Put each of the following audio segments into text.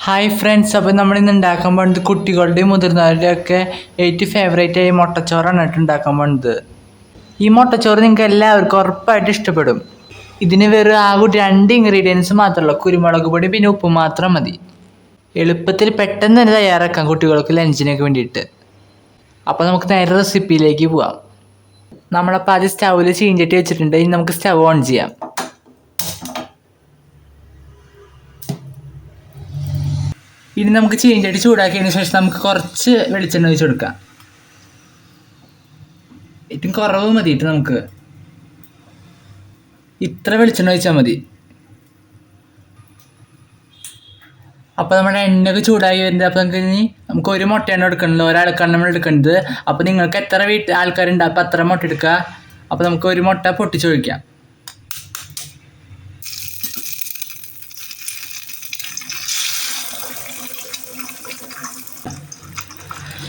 Hi friends, അപ്പോൾ നമ്മളിന്ന് ഉണ്ടാക്കാൻ പോകുന്നത് കുട്ടികളുടെയും മുതിർന്നവരുടെയും ഒക്കെ ഏറ്റവും ഫേവറേറ്റ് ആയ മുട്ടച്ചോറാണ് ഉണ്ടാക്കാൻ പോകുന്നത്. ഈ മുട്ടച്ചോറ് നിങ്ങൾക്ക് എല്ലാവർക്കും ഉറപ്പായിട്ട് ഇഷ്ടപ്പെടും. ഇതിന് വെറും ആകെ 2 ഇൻഗ്രീഡിയൻസ് മാത്രമല്ല, കുരുമുളക് പൊടി പിന്നെ ഉപ്പ് മാത്രം മതി. എളുപ്പത്തിൽ പെട്ടെന്ന് തന്നെ തയ്യാറാക്കാം കുട്ടികൾക്ക് ലഞ്ചിനൊക്കെ വേണ്ടിയിട്ട്. അപ്പോൾ നമുക്ക് നേരെ റെസിപ്പിയിലേക്ക് പോവാം. നമ്മളപ്പോൾ ആദ്യം സ്റ്റൗവിൽ ചീഞ്ചട്ടി വെച്ചിട്ടുണ്ട്. ഇനി നമുക്ക് സ്റ്റവ് ഓൺ ചെയ്യാം. ഇനി നമുക്ക് ചീഞ്ചട്ടി ചൂടാക്കിയതിന് ശേഷം നമുക്ക് കുറച്ച് വെളിച്ചെണ്ണ ഒഴിച്ച് കൊടുക്കാം. ഏറ്റവും കുറവ് മതിയിട്ട് നമുക്ക് ഇത്ര വെളിച്ചെണ്ണ ഒഴിച്ചാൽ മതി. അപ്പോൾ നമ്മുടെ എണ്ണയൊക്കെ ചൂടായി വരുന്നത്. അപ്പോൾ നമുക്ക് ഒരു മുട്ടയാണ് എടുക്കണല്ലോ, ഒരാൾക്കാണ് നമ്മൾ എടുക്കേണ്ടത്. അപ്പോൾ നിങ്ങൾക്ക് എത്ര ആൾക്കാരുണ്ട് അപ്പോൾ അത്ര മുട്ട എടുക്കുക. അപ്പോൾ നമുക്ക് ഒരു മുട്ട പൊട്ടിച്ചൊഴിക്കാം.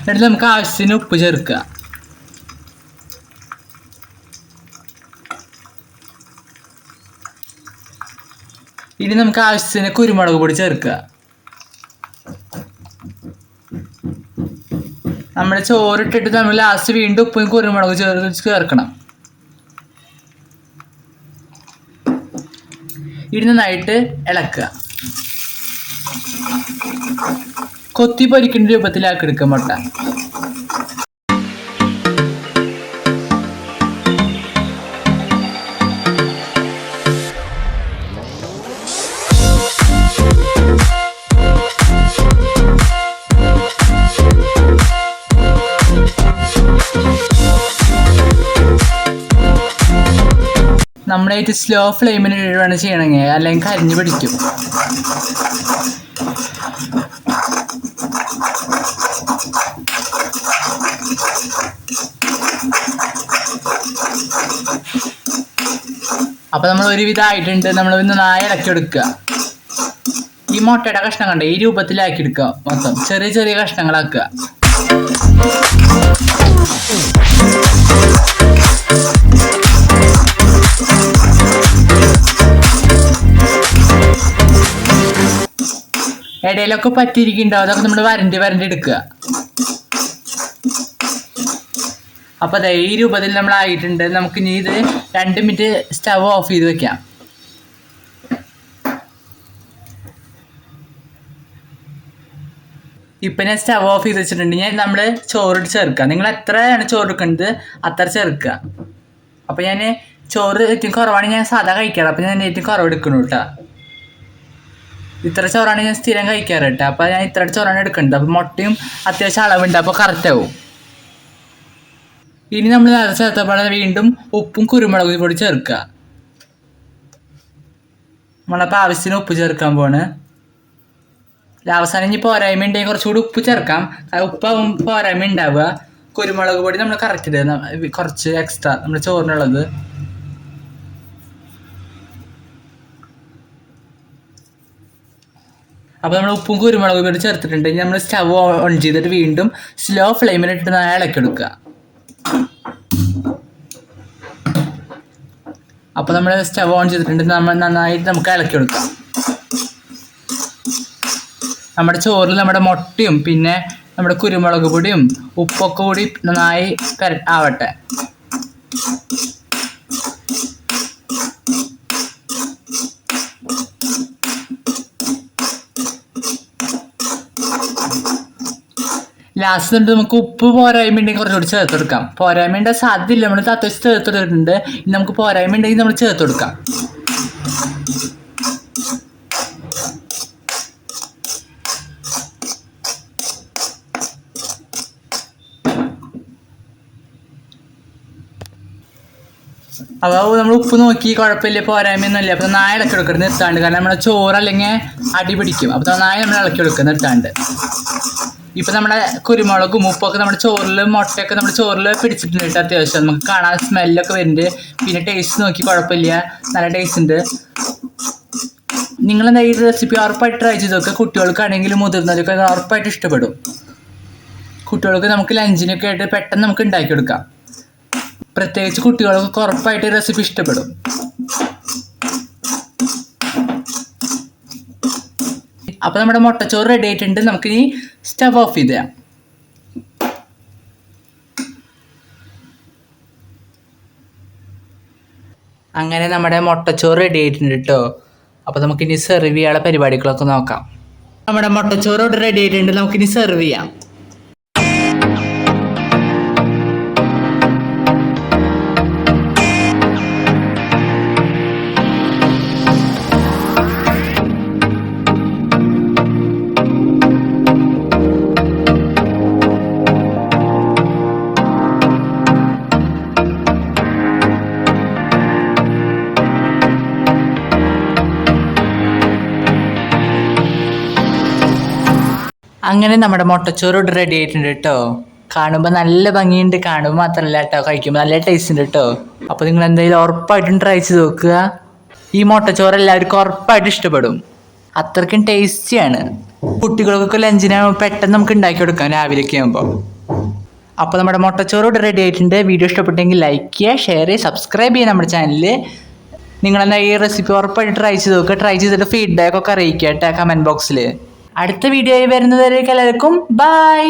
എന്നിട്ട് നമുക്ക് ആവശ്യത്തിന് ഉപ്പ് ചേർക്കുക. ഇനി നമുക്ക് ആവശ്യത്തിന് കുരുമുളക് പൊടി ചേർക്കുക. നമ്മുടെ ചോറിട്ടിട്ട് നമ്മൾ ലാസ്റ്റ് വീണ്ടും ഉപ്പും കുരുമുളക് ചേർക്കണം. ഇനി നന്നായിട്ട് ഇളക്കുക. കൊത്തി പൊരിക്കുന്ന രൂപത്തിലാക്കി എടുക്കുക മുട്ട. നമ്മളായിട്ട് സ്ലോ ഫ്ലെയിമിൽ ഇടുകയാണ് ചെയ്യണമെങ്കിൽ, അല്ലെങ്കിൽ കരിഞ്ഞു പിടിക്കും. അപ്പോൾ നമ്മൾ ഒരുവിധം ആയിട്ടുണ്ട്. നമ്മൾ നന്നായി ഇളക്കി എടുക്കുക. ഈ മുട്ടയുടെ കഷ്ണം കണ്ട ഈ രൂപത്തിലാക്കി എടുക്കുക. മൊത്തം ചെറിയ ചെറിയ കഷ്ണങ്ങളാക്കുക. ഇടയിലൊക്കെ പറ്റിയിരിക്കുന്നുണ്ടാവും, അതൊക്കെ നമ്മൾ വരണ്ടി എടുക്കുക. അപ്പോൾ അതെ ഈ രൂപത്തിൽ നമ്മൾ ആയിട്ടുണ്ട്. നമുക്ക് ഇനി ഇത് 2 മിനിറ്റ് സ്റ്റവ് ഓഫ് ചെയ്ത് വെക്കാം. ഇപ്പം ഞാൻ സ്റ്റവ് ഓഫ് ചെയ്ത് വെച്ചിട്ടുണ്ട്. ഞാൻ നമ്മൾ ചോറിട്ട് ചേർക്കുക. നിങ്ങൾ എത്രയാണ് ചോറ് എടുക്കുന്നത് അത്ര ചേർക്കുക. അപ്പോൾ ഞാൻ ചോറ് ഏറ്റവും കുറവാണ് ഞാൻ സാധാ കഴിക്കാറ്. അപ്പോൾ ഞാൻ ഏറ്റവും കുറവ് എടുക്കണം കേട്ടോ. ഇത്ര ചോറാണ് ഞാൻ സ്ഥിരം കഴിക്കാറ് കേട്ടോ. അപ്പോൾ ഞാൻ ഇത്ര ചോറാണ് എടുക്കുന്നത്. അപ്പോൾ മുട്ടയും അത്യാവശ്യം അളവുണ്ട്, അപ്പോൾ കറക്റ്റ് ആവും. ഇനി നമ്മൾ ചേർത്തപ്പോൾ വീണ്ടും ഉപ്പും കുരുമുളക് പൊടി ചേർക്കുക. നമ്മളപ്പോൾ ആവശ്യത്തിന് ഉപ്പ് ചേർക്കാൻ പോണ്. അവസാനം ഇനി പോരായ്മ ഉണ്ടെങ്കിൽ കുറച്ചുകൂടി ഉപ്പ് ചേർക്കാം. ഉപ്പാവും പോരായ്മ ഉണ്ടാവുക. കുരുമുളക് പൊടി നമ്മൾ കറക്റ്റ് ഇടുക, കുറച്ച് എക്സ്ട്രാ നമ്മുടെ ചോറിനുള്ളത്. അപ്പോൾ നമ്മൾ ഉപ്പും കുരുമുളക് പൊടി ചേർത്തിട്ടുണ്ട്. ഇനി നമ്മൾ സ്റ്റവ് ഓൺ ചെയ്തിട്ട് വീണ്ടും സ്ലോ ഫ്ലെയിമിലിട്ട് ഇളക്കി എടുക്കുക. അപ്പോൾ നമ്മൾ സ്റ്റവ് ഓൺ ചെയ്തിട്ടുണ്ട്. നമ്മൾ നന്നായിട്ട് നമുക്ക് ഇളക്കി കൊടുക്കാം. നമ്മുടെ ചോറിൽ നമ്മുടെ മുട്ടയും പിന്നെ നമ്മുടെ കുരുമുളക് പൊടിയും ഉപ്പൊക്കെ കൂടി നന്നായി ആവട്ടെ. ലാസ്റ്റ് നമുക്ക് ഉപ്പ് പോരായ്മ ഉണ്ടെങ്കിൽ കുറച്ചുകൂടി ചേർത്ത് കൊടുക്കാം. പോരായ്മയുടെ സാധ്യതയില്ല, നമ്മൾ അത്യാവശ്യം ചേർത്തെടുത്തിട്ടുണ്ട്. ഇനി നമുക്ക് പോരായ്മ ഉണ്ടെങ്കിൽ നമ്മൾ ചേർത്ത് കൊടുക്കാം. അപ്പോൾ നമ്മൾ ഉപ്പ് നോക്കി കുഴപ്പമില്ല, പോരായ്മയൊന്നുമില്ല. അപ്പോൾ നന്നായി ഇളക്കി കൊടുക്കരുത് നിർത്താണ്ട്. കാരണം നമ്മുടെ ചോറ് അല്ലെങ്കിൽ അടി പിടിക്കും. അപ്പോൾ നന്നായി നമ്മൾ ഇളക്കി കൊടുക്കുക നിർത്താണ്ട്. ഇപ്പം നമ്മുടെ കുരുമുളകും ഉപ്പൊക്കെ നമ്മുടെ ചോറിൽ മുട്ടയൊക്കെ നമ്മുടെ ചോറിൽ പിടിച്ചിട്ടുണ്ട്. അത്യാവശ്യം നമുക്ക് കാണാൻ സ്മെല്ലൊക്കെ വരുന്നുണ്ട്. പിന്നെ ടേസ്റ്റ് നോക്കി കുഴപ്പമില്ല, നല്ല ടേസ്റ്റ് ഉണ്ട്. നിങ്ങളെന്താ ഈ റെസിപ്പി ഉറപ്പായിട്ട് ട്രൈ ചെയ്ത് നോക്കുക. കുട്ടികൾക്കാണെങ്കിലും മുതിർന്നവരൊക്കെ ഉറപ്പായിട്ട് ഇഷ്ടപ്പെടും. കുട്ടികൾക്ക് നമുക്ക് ലഞ്ചിനൊക്കെ ആയിട്ട് പെട്ടെന്ന് നമുക്ക് ഉണ്ടാക്കിയെടുക്കാം. പ്രത്യേകിച്ച് കുട്ടികൾക്ക് ഉറപ്പായിട്ട് റെസിപ്പി ഇഷ്ടപ്പെടും. അപ്പോൾ നമ്മുടെ മുട്ടച്ചോറ് റെഡി ആയിട്ടുണ്ട്. നമുക്കിനി സ്റ്റവ് ഓഫ് ചെയ്ത് തരാം. അങ്ങനെ നമ്മുടെ മുട്ടച്ചോറ് റെഡി ആയിട്ടുണ്ട് കേട്ടോ. അപ്പോൾ നമുക്കിനി സെർവ് ചെയ്യാനുള്ള പരിപാടികളൊക്കെ നോക്കാം. നമ്മുടെ മുട്ടച്ചോറ് ഇവിടെ റെഡി ആയിട്ടുണ്ട്. നമുക്കിനി സെർവ് ചെയ്യാം. അങ്ങനെ നമ്മുടെ മുട്ടച്ചോറ് ഇവിടെ റെഡി ആയിട്ടുണ്ട് കേട്ടോ. കാണുമ്പോൾ നല്ല ഭംഗിയുണ്ട്, കാണുമ്പോൾ മാത്രമല്ല കേട്ടോ, കഴിക്കുമ്പോൾ നല്ല ടേസ്റ്റ് ഉണ്ട് കേട്ടോ. അപ്പോൾ നിങ്ങൾ എന്തായാലും ഉറപ്പായിട്ടും ട്രൈ ചെയ്ത് നോക്കുക. ഈ മുട്ടച്ചോറ് എല്ലാവർക്കും ഉറപ്പായിട്ട് ഇഷ്ടപ്പെടും, അത്രയ്ക്കും ടേസ്റ്റിയാണ്. കുട്ടികൾക്കൊക്കെ ലഞ്ചിന് പെട്ടെന്ന് നമുക്ക് ഉണ്ടാക്കി കൊടുക്കാം രാവിലെയൊക്കെ ആകുമ്പോൾ. അപ്പോൾ നമ്മുടെ മുട്ടച്ചോറ് ഇവിടെ റെഡി ആയിട്ടുണ്ട്. വീഡിയോ ഇഷ്ടപ്പെട്ടെങ്കിൽ ലൈക്ക് ചെയ്യുക, ഷെയർ ചെയ്യുക, സബ്സ്ക്രൈബ് ചെയ്യുക നമ്മുടെ ചാനലിൽ. നിങ്ങളെന്താ ഈ റെസിപ്പി ഉറപ്പായിട്ട് ട്രൈ ചെയ്ത് നോക്കുക. ട്രൈ ചെയ്തിട്ട് ഫീഡ്ബാക്കൊക്കെ അറിയിക്കുക കേട്ടോ കമൻറ്റ് ബോക്സിൽ. അടുത്ത വീഡിയോയിൽ വരുന്നവരേക്ക് എല്ലാവർക്കും ബൈ.